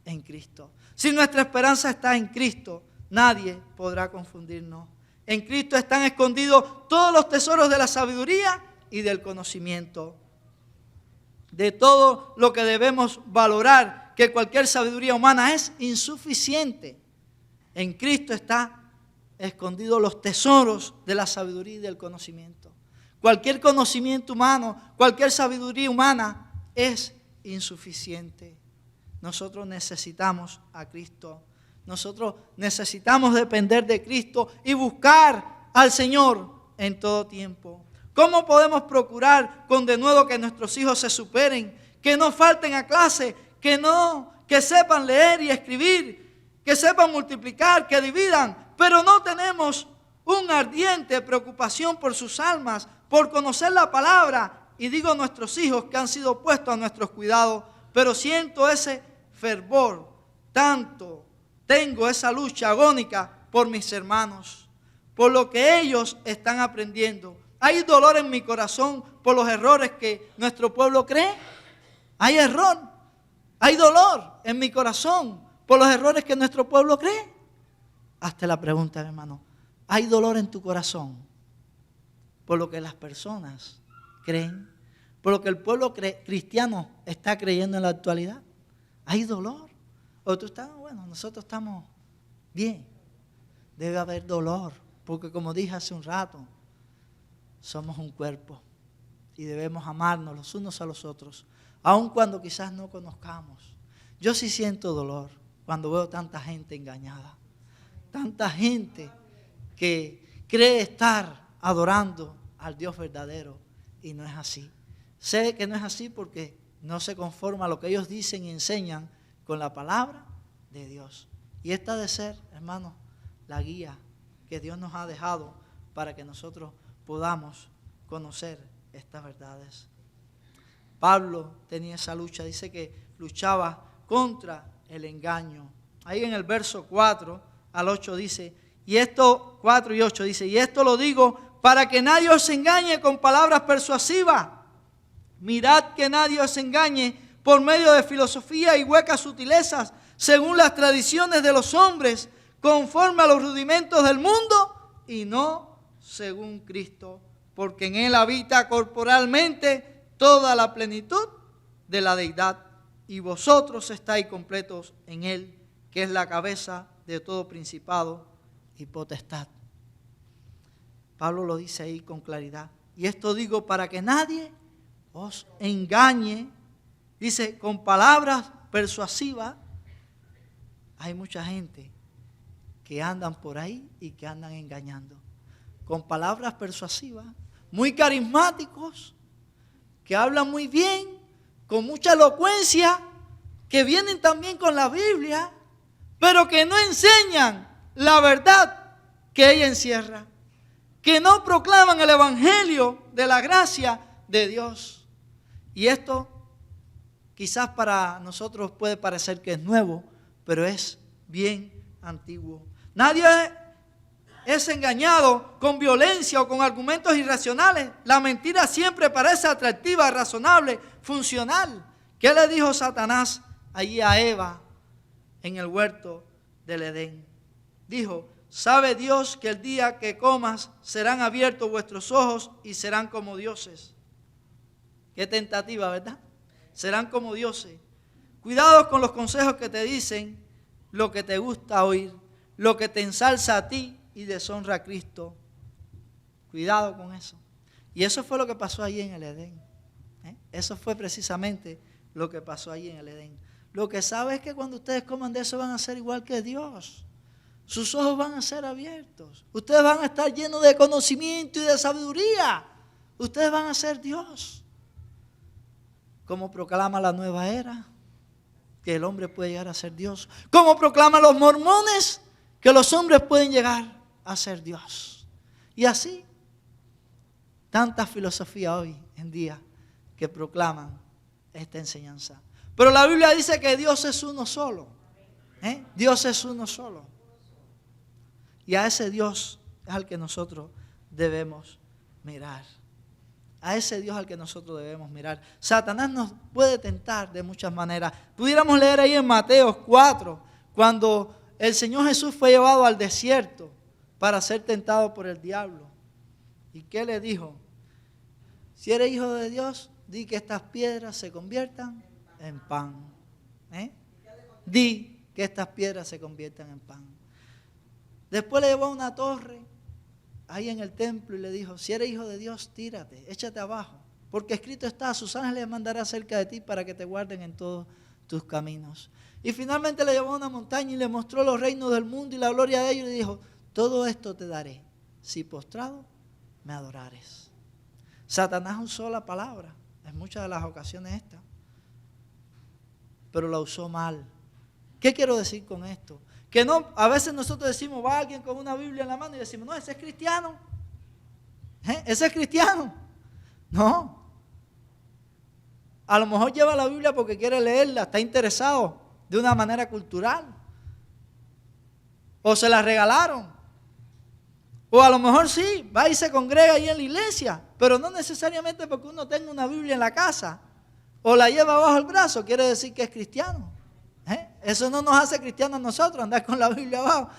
en Cristo. Si nuestra esperanza está en Cristo, nadie podrá confundirnos. En Cristo están escondidos todos los tesoros de la sabiduría y del conocimiento. De todo lo que debemos valorar, que cualquier sabiduría humana es insuficiente. En Cristo están escondidos los tesoros de la sabiduría y del conocimiento. Cualquier conocimiento humano, cualquier sabiduría humana es insuficiente. Nosotros necesitamos a Cristo. Nosotros necesitamos depender de Cristo y buscar al Señor en todo tiempo. ¿Cómo podemos procurar con denuedo que nuestros hijos se superen, que no falten a clase, que sepan leer y escribir, que sepan multiplicar, que dividan, pero no tenemos una ardiente preocupación por sus almas, por conocer la palabra? Y digo nuestros hijos que han sido puestos a nuestros cuidados, pero siento ese fervor, tanto tengo esa lucha agónica por mis hermanos, por lo que ellos están aprendiendo. Hay dolor en mi corazón por los errores que nuestro pueblo cree. Hay error, hay dolor en mi corazón por los errores que nuestro pueblo cree. Hazte la pregunta, hermano. ¿Hay dolor en tu corazón por lo que las personas creen? ¿Por lo que el pueblo cristiano está creyendo en la actualidad? ¿Hay dolor? ¿O tú estás, bueno, nosotros estamos bien? Debe haber dolor, porque como dije hace un rato, somos un cuerpo y debemos amarnos los unos a los otros, aun cuando quizás no conozcamos. Yo sí siento dolor cuando veo tanta gente engañada, tanta gente que cree estar adorando al Dios verdadero y no es así. Sé que no es así porque no se conforma a lo que ellos dicen y enseñan con la palabra de Dios. Y esta ha de ser, hermanos, la guía que Dios nos ha dejado para que nosotros podamos conocer estas verdades. Pablo tenía esa lucha, dice que luchaba contra el engaño. Ahí en el verso 4 al 8 dice, 4 y 8 dice, y esto lo digo para que nadie os engañe con palabras persuasivas. Mirad que nadie os engañe por medio de filosofía y huecas sutilezas, según las tradiciones de los hombres, conforme a los rudimentos del mundo y no según Cristo, porque en Él habita corporalmente toda la plenitud de la deidad, y vosotros estáis completos en Él, que es la cabeza de todo principado y potestad. Pablo lo dice ahí con claridad. Y esto digo para que nadie os engañe, dice, con palabras persuasivas. Hay mucha gente que andan por ahí y que andan engañando. Con palabras persuasivas, muy carismáticos, que hablan muy bien, con mucha elocuencia, que vienen también con la Biblia, pero que no enseñan la verdad que ella encierra, que no proclaman el Evangelio de la gracia de Dios. Y esto quizás para nosotros puede parecer que es nuevo, pero es bien antiguo. Nadie es engañado con violencia o con argumentos irracionales. La mentira siempre parece atractiva, razonable, funcional. ¿Qué le dijo Satanás allí a Eva en el huerto del Edén? Dijo, sabe Dios que el día que comas serán abiertos vuestros ojos y serán como dioses. Qué tentativa, ¿verdad? Serán como dioses. Cuidado con los consejos que te dicen lo que te gusta oír, lo que te ensalza a ti y deshonra a Cristo. Cuidado con eso. Y eso fue lo que pasó allí en el Edén. Eso fue precisamente lo que pasó allí en el Edén. Lo que sabe es que cuando ustedes coman de eso van a ser igual que Dios. Sus ojos van a ser abiertos. Ustedes van a estar llenos de conocimiento y de sabiduría. Ustedes van a ser Dios. ¿Cómo proclama la nueva era? Que el hombre puede llegar a ser Dios. ¿Cómo proclaman los mormones? Que los hombres pueden llegar a ser Dios. Y así, tantas filosofías hoy en día que proclaman esta enseñanza. Pero la Biblia dice que Dios es uno solo. Dios es uno solo. Y a ese Dios es al que nosotros debemos mirar. A ese Dios al que nosotros debemos mirar. Satanás nos puede tentar de muchas maneras. Pudiéramos leer ahí en Mateo 4, cuando el Señor Jesús fue llevado al desierto para ser tentado por el diablo. ¿Y qué le dijo? Si eres hijo de Dios, di que estas piedras se conviertan en pan. Di que estas piedras se conviertan en pan. Después le llevó a una torre ahí en el templo y le dijo, si eres hijo de Dios, tírate, échate abajo, porque escrito está, a sus ángeles mandará cerca de ti para que te guarden en todos tus caminos. Y finalmente le llevó a una montaña y le mostró los reinos del mundo y la gloria de ellos y le dijo, todo esto te daré, si postrado me adorares. Satanás usó la palabra en muchas de las ocasiones estas, pero la usó mal. ¿Qué quiero decir con esto? Que no, a veces nosotros decimos, va alguien con una Biblia en la mano y decimos, no, ese es cristiano. Ese es cristiano. No. A lo mejor lleva la Biblia porque quiere leerla, está interesado de una manera cultural. O se la regalaron. O a lo mejor sí, va y se congrega ahí en la iglesia, pero no necesariamente porque uno tenga una Biblia en la casa o la lleva bajo el brazo, quiere decir que es cristiano. Eso no nos hace cristianos a nosotros, andar con la Biblia abajo.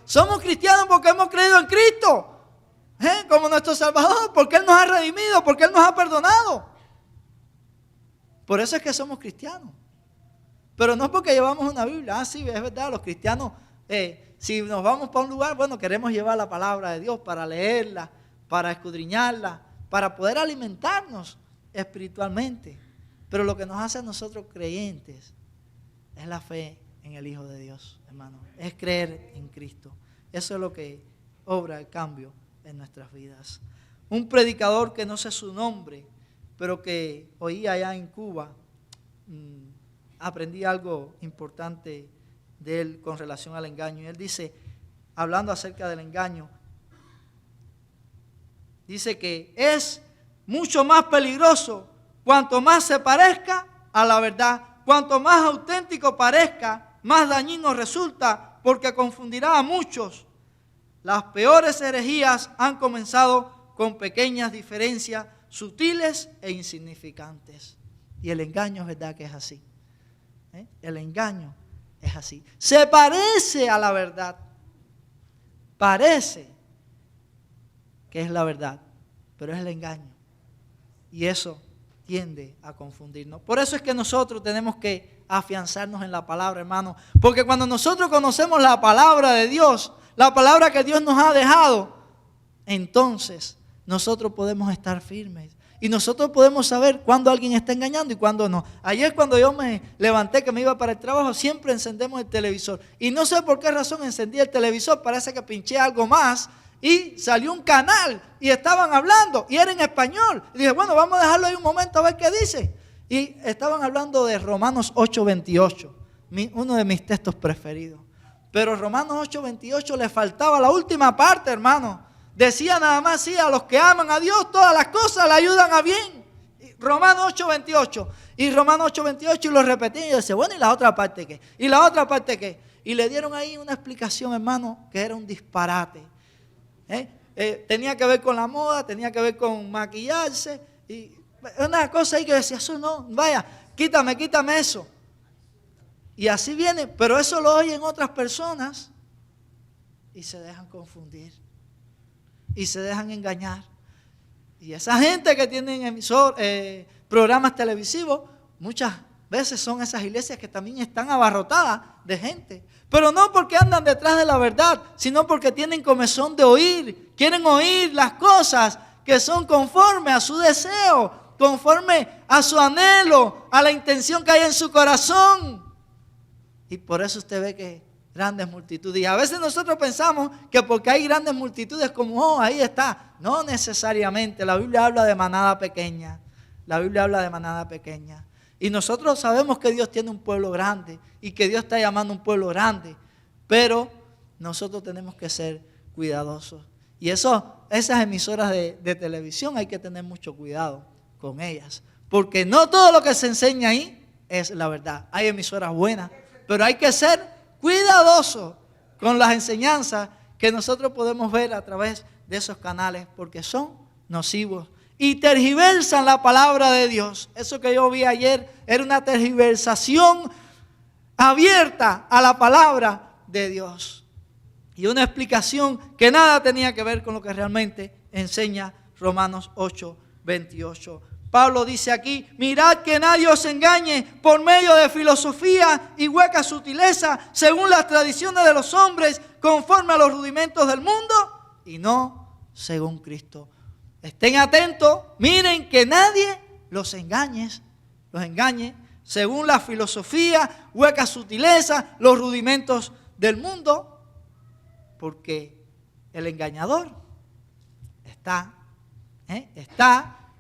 Somos cristianos porque hemos creído en Cristo, como nuestro Salvador, porque Él nos ha redimido, porque Él nos ha perdonado. Por eso es que somos cristianos. Pero no porque llevamos una Biblia. Ah, sí, es verdad, los cristianos, si nos vamos para un lugar, bueno, queremos llevar la palabra de Dios para leerla, para escudriñarla, para poder alimentarnos espiritualmente. Pero lo que nos hace a nosotros creyentes es la fe en el Hijo de Dios, hermano. Es creer en Cristo. Eso es lo que obra el cambio en nuestras vidas. Un predicador que no sé su nombre, pero que oí allá en Cuba, aprendí algo importante de él con relación al engaño. Y él dice, hablando acerca del engaño, dice que es mucho más peligroso cuanto más se parezca a la verdad. Cuanto más auténtico parezca, más dañino resulta, porque confundirá a muchos. Las peores herejías han comenzado con pequeñas diferencias sutiles e insignificantes. Y el engaño es verdad que es así. El engaño es así. Se parece a la verdad. Parece que es la verdad, pero es el engaño. Y eso tiende a confundirnos. Por eso es que nosotros tenemos que afianzarnos en la palabra, hermano. Porque cuando nosotros conocemos la palabra de Dios, la palabra que Dios nos ha dejado, entonces nosotros podemos estar firmes. Y nosotros podemos saber cuándo alguien está engañando y cuándo no. Ayer cuando yo me levanté que me iba para el trabajo, siempre encendemos el televisor. Y no sé por qué razón encendí el televisor, parece que pinché algo más. Y salió un canal y estaban hablando y era en español. Y dije, bueno, vamos a dejarlo ahí un momento a ver qué dice. Y estaban hablando de Romanos 8:28, uno de mis textos preferidos. Pero Romanos 8:28 le faltaba la última parte, hermano. Decía nada más, sí, a los que aman a Dios, todas las cosas le ayudan a bien. Romanos 8:28. Y Romanos 8:28 y lo repetí y yo decía, bueno, ¿y la otra parte qué? ¿Y la otra parte qué? Y le dieron ahí una explicación, hermano, que era un disparate. Tenía que ver con la moda, tenía que ver con maquillarse y una cosa ahí que decía, eso no, vaya, quítame eso. Y así viene, pero eso lo oyen otras personas y se dejan confundir y se dejan engañar. Y esa gente que tienen programas televisivos, muchas veces son esas iglesias que también están abarrotadas de gente. Pero no porque andan detrás de la verdad, sino porque tienen comezón de oír. Quieren oír las cosas que son conforme a su deseo, conforme a su anhelo, a la intención que hay en su corazón. Y por eso usted ve que grandes multitudes. Y a veces nosotros pensamos que porque hay grandes multitudes como, ahí está. No necesariamente. La Biblia habla de manada pequeña. La Biblia habla de manada pequeña. Y nosotros sabemos que Dios tiene un pueblo grande y que Dios está llamando un pueblo grande. Pero nosotros tenemos que ser cuidadosos. Y esas emisoras de televisión hay que tener mucho cuidado con ellas. Porque no todo lo que se enseña ahí es la verdad. Hay emisoras buenas, pero hay que ser cuidadosos con las enseñanzas que nosotros podemos ver a través de esos canales, porque son nocivos y tergiversan la palabra de Dios. Eso que yo vi ayer era una tergiversación abierta a la palabra de Dios y una explicación que nada tenía que ver con lo que realmente enseña Romanos 8:28. Pablo dice aquí: mirad que nadie os engañe por medio de filosofía y hueca sutileza, según las tradiciones de los hombres, conforme a los rudimentos del mundo, y no según Cristo. Estén atentos, miren que nadie los engañe, según la filosofía, hueca sutileza, los rudimentos del mundo, porque el engañador está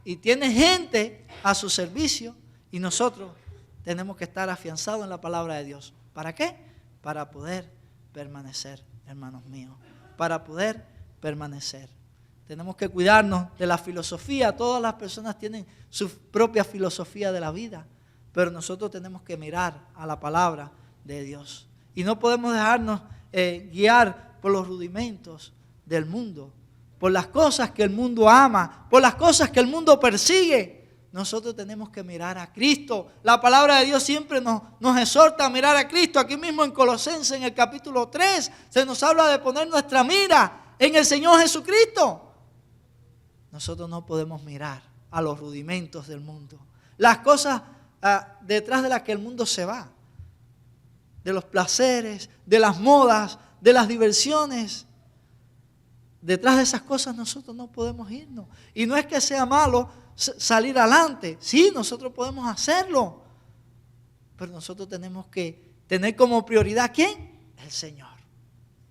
y tiene gente a su servicio, y nosotros tenemos que estar afianzados en la palabra de Dios. ¿Para qué? Para poder permanecer, hermanos míos, para poder permanecer. Tenemos que cuidarnos de la filosofía. Todas las personas tienen su propia filosofía de la vida, pero nosotros tenemos que mirar a la palabra de Dios. Y no podemos dejarnos guiar por los rudimentos del mundo, por las cosas que el mundo ama, por las cosas que el mundo persigue. Nosotros tenemos que mirar a Cristo. La palabra de Dios siempre nos exhorta a mirar a Cristo. Aquí mismo en Colosenses, en el capítulo 3, se nos habla de poner nuestra mira en el Señor Jesucristo. Nosotros no podemos mirar a los rudimentos del mundo, las cosas detrás de las que el mundo se va, de los placeres, de las modas, de las diversiones. Detrás de esas cosas nosotros no podemos irnos. Y no es que sea malo salir adelante. Sí, nosotros podemos hacerlo. Pero nosotros tenemos que tener como prioridad, ¿quién? El Señor.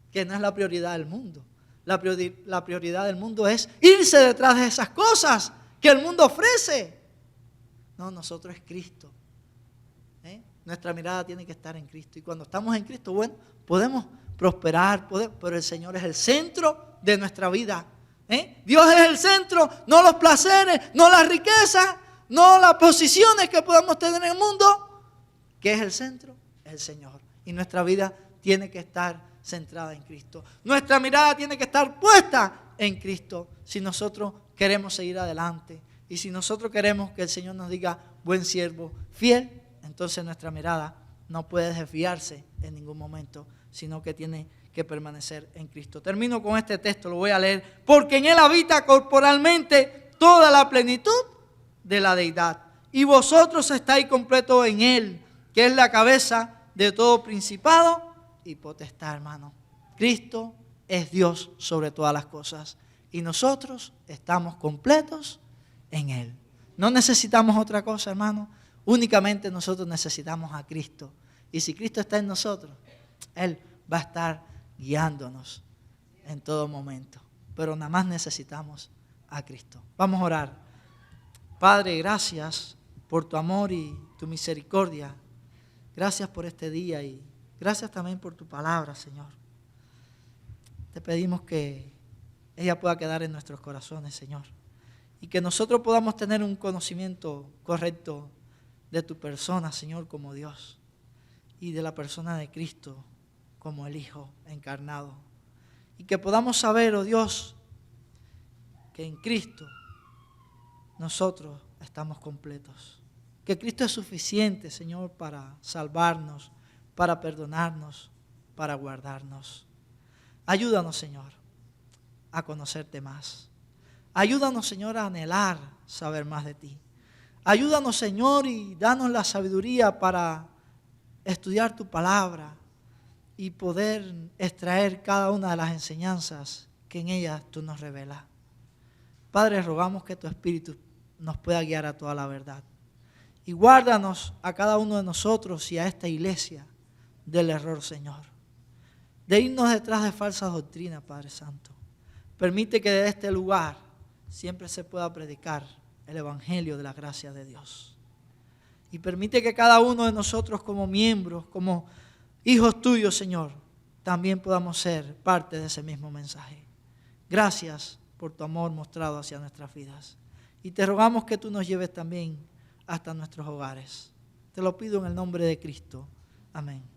Que no es la prioridad del mundo. La prioridad del mundo es irse detrás de esas cosas que el mundo ofrece. No, nosotros es Cristo. Nuestra mirada tiene que estar en Cristo. Y cuando estamos en Cristo, bueno, podemos prosperar, pero el Señor es el centro de nuestra vida. Dios es el centro, no los placeres, no las riquezas, no las posiciones que podemos tener en el mundo. ¿Qué es el centro? El Señor. Y nuestra vida tiene que estar centrada en Cristo. Nuestra mirada tiene que estar puesta en Cristo si nosotros queremos seguir adelante. Y si nosotros queremos que el Señor nos diga: buen siervo, fiel, entonces nuestra mirada no puede desviarse en ningún momento, sino que tiene que permanecer en Cristo. Termino con este texto, lo voy a leer. Porque en Él habita corporalmente toda la plenitud de la deidad, y vosotros estáis completos en Él, que es la cabeza de todo principado y potestad, hermano. Cristo es Dios sobre todas las cosas, y nosotros estamos completos en Él. No necesitamos otra cosa, hermano. Únicamente nosotros necesitamos a Cristo. Y si Cristo está en nosotros, Él va a estar guiándonos en todo momento. Pero nada más necesitamos a Cristo. Vamos a orar. Padre, gracias por tu amor y tu misericordia. Gracias por este día y gracias también por tu palabra, Señor. Te pedimos que ella pueda quedar en nuestros corazones, Señor. Y que nosotros podamos tener un conocimiento correcto de tu persona, Señor, como Dios. Y de la persona de Cristo como el Hijo encarnado. Y que podamos saber, oh Dios, que en Cristo nosotros estamos completos. Que Cristo es suficiente, Señor, para salvarnos, para perdonarnos, para guardarnos. Ayúdanos, Señor, a conocerte más. Ayúdanos, Señor, a anhelar saber más de ti. Ayúdanos, Señor, y danos la sabiduría para estudiar tu palabra y poder extraer cada una de las enseñanzas que en ellas tú nos revelas. Padre, rogamos que tu Espíritu nos pueda guiar a toda la verdad. Y guárdanos a cada uno de nosotros y a esta iglesia del error, Señor. De irnos detrás de falsas doctrinas, Padre Santo. Permite que desde este lugar siempre se pueda predicar el evangelio de la gracia de Dios. Y permite que cada uno de nosotros como miembros, como hijos tuyos, Señor, también podamos ser parte de ese mismo mensaje. Gracias por tu amor mostrado hacia nuestras vidas. Y te rogamos que tú nos lleves también hasta nuestros hogares. Te lo pido en el nombre de Cristo. Amén.